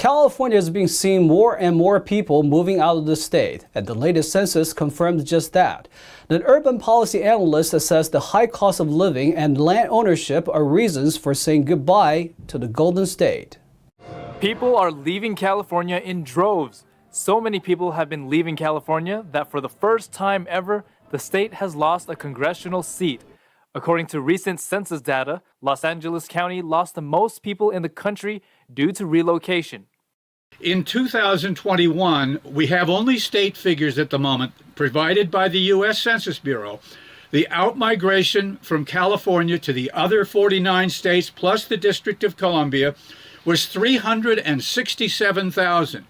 California is being seen more and more people moving out of the state, and the latest census confirms just that. The urban policy analyst says the high cost of living and land ownership are reasons for saying goodbye to the Golden State. People are leaving California in droves. So many people have been leaving California that for the first time ever, the state has lost a congressional seat. According to recent census data, Los Angeles County lost the most people in the country due to relocation. In 2021, we have only state figures at the moment provided by the U.S. Census Bureau. The outmigration from California to the other 49 states plus the District of Columbia was 367,000.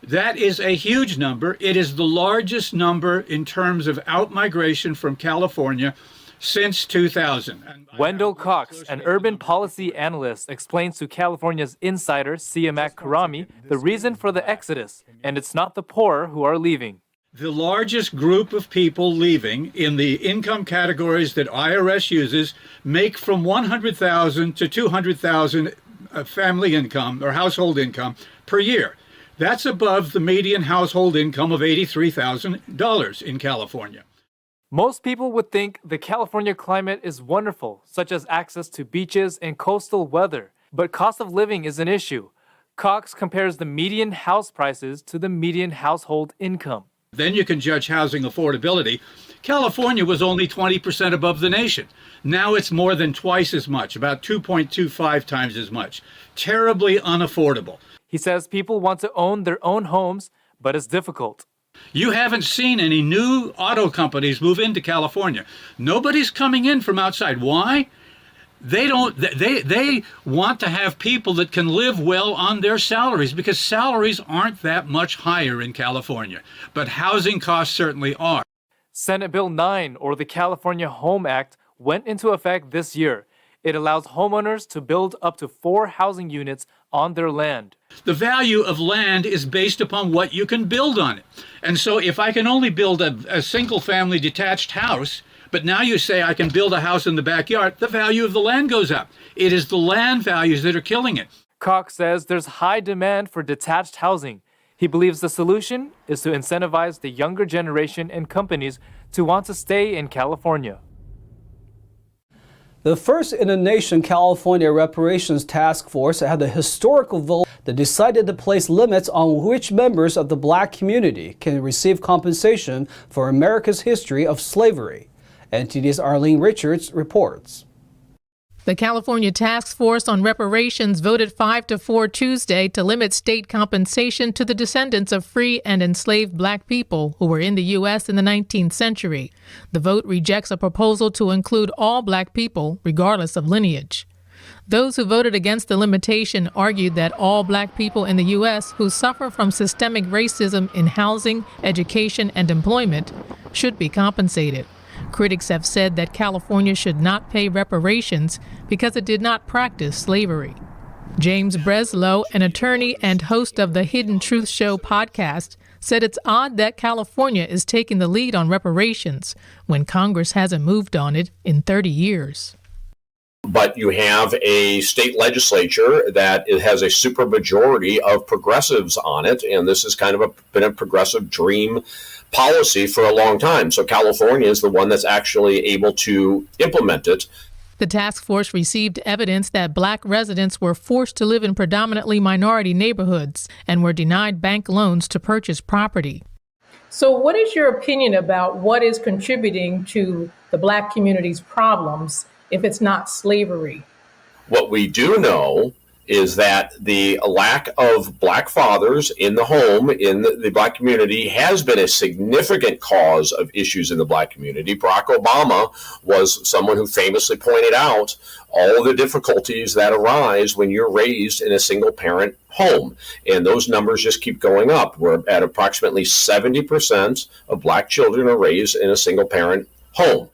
That is a huge number. It is the largest number in terms of outmigration from California since 2000. Wendell Cox, an urban policy analyst, explains to California's Insider, Siamak Karami, the reason for the exodus, and it's not the poor who are leaving. The largest group of people leaving in the income categories that IRS uses make from $100,000 to $200,000 family income or household income per year. That's above the median household income of $83,000 in California. Most people would think the California climate is wonderful, such as access to beaches and coastal weather, but cost of living is an issue. Cox compares the median house prices to the median household income. Then you can judge housing affordability. California was only 20% above the nation. Now it's more than twice as much, about 2.25 times as much. Terribly unaffordable. He says people want to own their own homes, but it's difficult. You haven't seen any new auto companies move into California. Nobody's coming in from outside. Why? They want to have people that can live well on their salaries because salaries aren't that much higher in California, but housing costs certainly are. Senate Bill 9, or the California Home Act, went into effect this year. It allows homeowners to build up to 4 housing units on their land. The value of land is based upon what you can build on it. And so if I can only build a single-family detached house, but now you say I can build a house in the backyard, the value of the land goes up. It is the land values that are killing it. Cox says there's high demand for detached housing. He believes the solution is to incentivize the younger generation and companies to want to stay in California. The first in the nation California Reparations Task Force had a historical vote that decided to place limits on which members of the black community can receive compensation for America's history of slavery. NTD's Arlene Richards reports. The California Task Force on Reparations voted 5-4 Tuesday to limit state compensation to the descendants of free and enslaved black people who were in the U.S. in the 19th century. The vote rejects a proposal to include all black people, regardless of lineage. Those who voted against the limitation argued that all black people in the U.S. who suffer from systemic racism in housing, education, and employment should be compensated. Critics have said that California should not pay reparations because it did not practice slavery. James Breslow, an attorney and host of the Hidden Truth Show podcast, said it's odd that California is taking the lead on reparations when Congress hasn't moved on it in 30 years. But you have a state legislature that it has a supermajority of progressives on it, and this has kind of been a progressive dream policy for a long time. So California is the one that's actually able to implement it. The task force received evidence that black residents were forced to live in predominantly minority neighborhoods and were denied bank loans to purchase property. So what is your opinion about what is contributing to the black community's problems if it's not slavery? What we do know is that the lack of black fathers in the home in the black community has been a significant cause of issues in the black community. Barack Obama was someone who famously pointed out all of the difficulties that arise when you're raised in a single parent home. And those numbers just keep going up. We're at approximately 70% of black children are raised in a single parent home.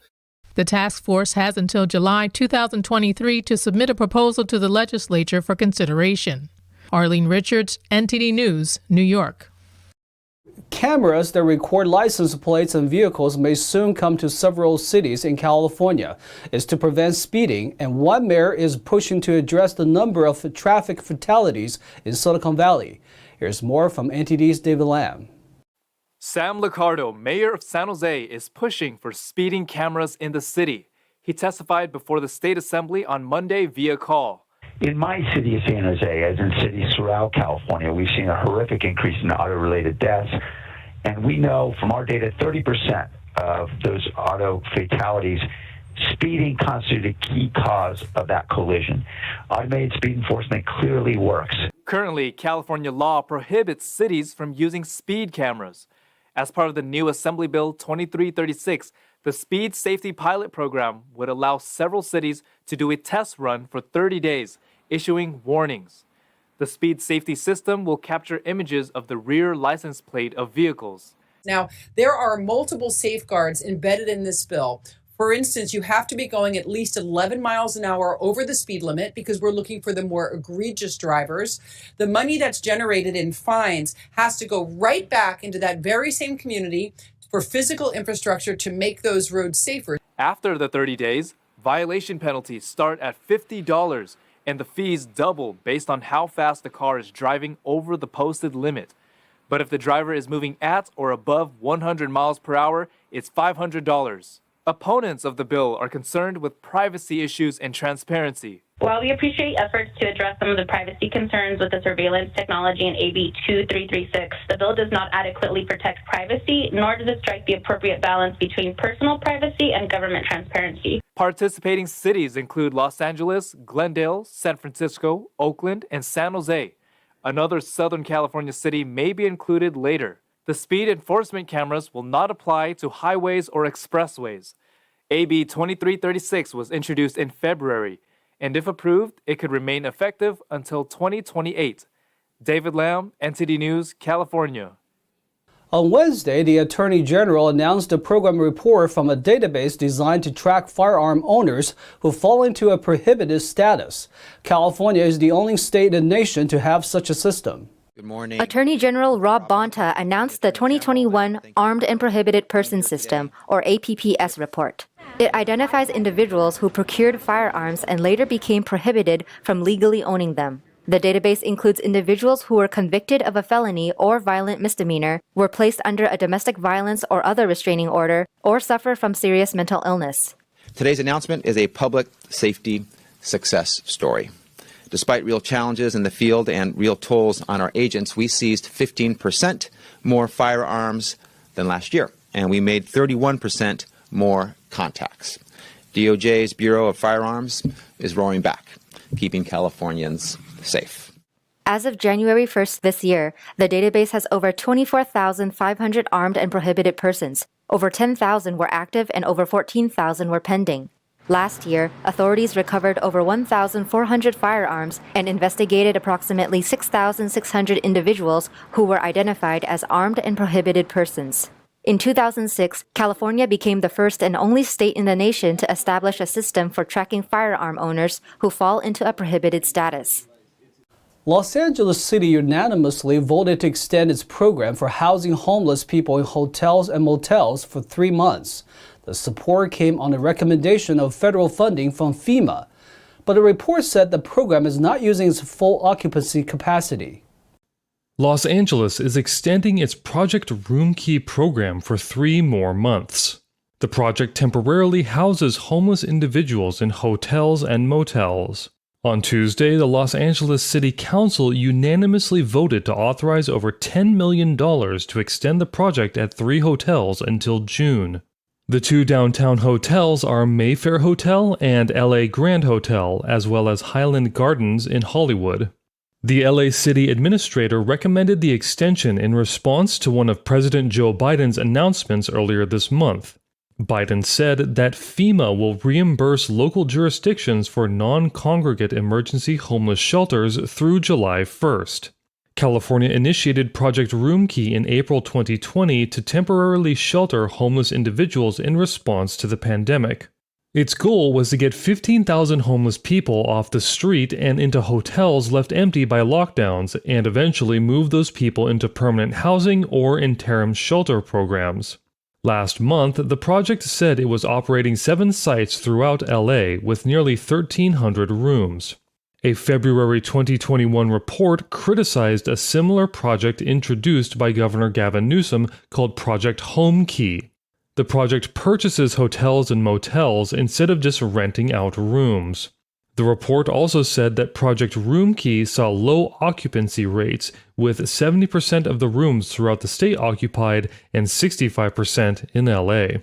The task force has until July 2023 to submit a proposal to the legislature for consideration. Arlene Richards, NTD News, New York. Cameras that record license plates and vehicles may soon come to several cities in California. It's to prevent speeding, and one mayor is pushing to address the number of traffic fatalities in Silicon Valley. Here's more from NTD's David Lam. Sam Liccardo, mayor of San Jose, is pushing for speeding cameras in the city. He testified before the State Assembly on Monday via call. In my city of San Jose, as in cities throughout California, we've seen a horrific increase in auto-related deaths. And we know from our data, 30% of those auto fatalities, speeding constituted a key cause of that collision. Automated speed enforcement clearly works. Currently, California law prohibits cities from using speed cameras. As part of the new Assembly Bill 2336, the Speed Safety Pilot Program would allow several cities to do a test run for 30 days, issuing warnings. The speed safety system will capture images of the rear license plate of vehicles. Now, there are multiple safeguards embedded in this bill. For instance, you have to be going at least 11 miles an hour over the speed limit because we're looking for the more egregious drivers. The money that's generated in fines has to go right back into that very same community for physical infrastructure to make those roads safer. After the 30 days, violation penalties start at $50 and the fees double based on how fast the car is driving over the posted limit. But if the driver is moving at or above 100 miles per hour, it's $500. Opponents of the bill are concerned with privacy issues and transparency. While we appreciate efforts to address some of the privacy concerns with the surveillance technology in AB 2336, the bill does not adequately protect privacy, nor does it strike the appropriate balance between personal privacy and government transparency. Participating cities include Los Angeles, Glendale, San Francisco, Oakland, and San Jose. Another Southern California city may be included later. The speed enforcement cameras will not apply to highways or expressways. AB 2336 was introduced in February, and if approved, it could remain effective until 2028. David Lam, NTD News, California. On Wednesday, the Attorney General announced a program report from a database designed to track firearm owners who fall into a prohibited status. California is the only state in the nation to have such a system. Good morning. Attorney General Rob Bonta announced the 2021 Armed and Prohibited Persons System, or APPS report. It identifies individuals who procured firearms and later became prohibited from legally owning them. The database includes individuals who were convicted of a felony or violent misdemeanor, were placed under a domestic violence or other restraining order, or suffer from serious mental illness. Today's announcement is a public safety success story. Despite real challenges in the field and real tolls on our agents, we seized 15% more firearms than last year, and we made 31% more contacts. DOJ's Bureau of Firearms is roaring back, keeping Californians safe. As of January 1st this year, the database has over 24,500 armed and prohibited persons. Over 10,000 were active and over 14,000 were pending. Last year, authorities recovered over 1,400 firearms and investigated approximately 6,600 individuals who were identified as armed and prohibited persons. In 2006, California became the first and only state in the nation to establish a system for tracking firearm owners who fall into a prohibited status. Los Angeles City unanimously voted to extend its program for housing homeless people in hotels and motels for 3 months. The support came on a recommendation of federal funding from FEMA. But the report said the program is not using its full occupancy capacity. Los Angeles is extending its Project Room Key program for 3 more months. The project temporarily houses homeless individuals in hotels and motels. On Tuesday, the Los Angeles City Council unanimously voted to authorize over $10 million to extend the project at 3 hotels until June. The 2 downtown hotels are Mayfair Hotel and LA Grand Hotel, as well as Highland Gardens in Hollywood. The LA City Administrator recommended the extension in response to one of President Joe Biden's announcements earlier this month. Biden said that FEMA will reimburse local jurisdictions for non-congregate emergency homeless shelters through July 1st. California initiated Project Room Key in April 2020 to temporarily shelter homeless individuals in response to the pandemic. Its goal was to get 15,000 homeless people off the street and into hotels left empty by lockdowns, and eventually move those people into permanent housing or interim shelter programs. Last month, the project said it was operating 7 sites throughout LA with nearly 1,300 rooms. A February 2021 report criticized a similar project introduced by Governor Gavin Newsom called Project Home Key. The project purchases hotels and motels instead of just renting out rooms. The report also said that Project Roomkey saw low occupancy rates, with 70% of the rooms throughout the state occupied and 65% in LA.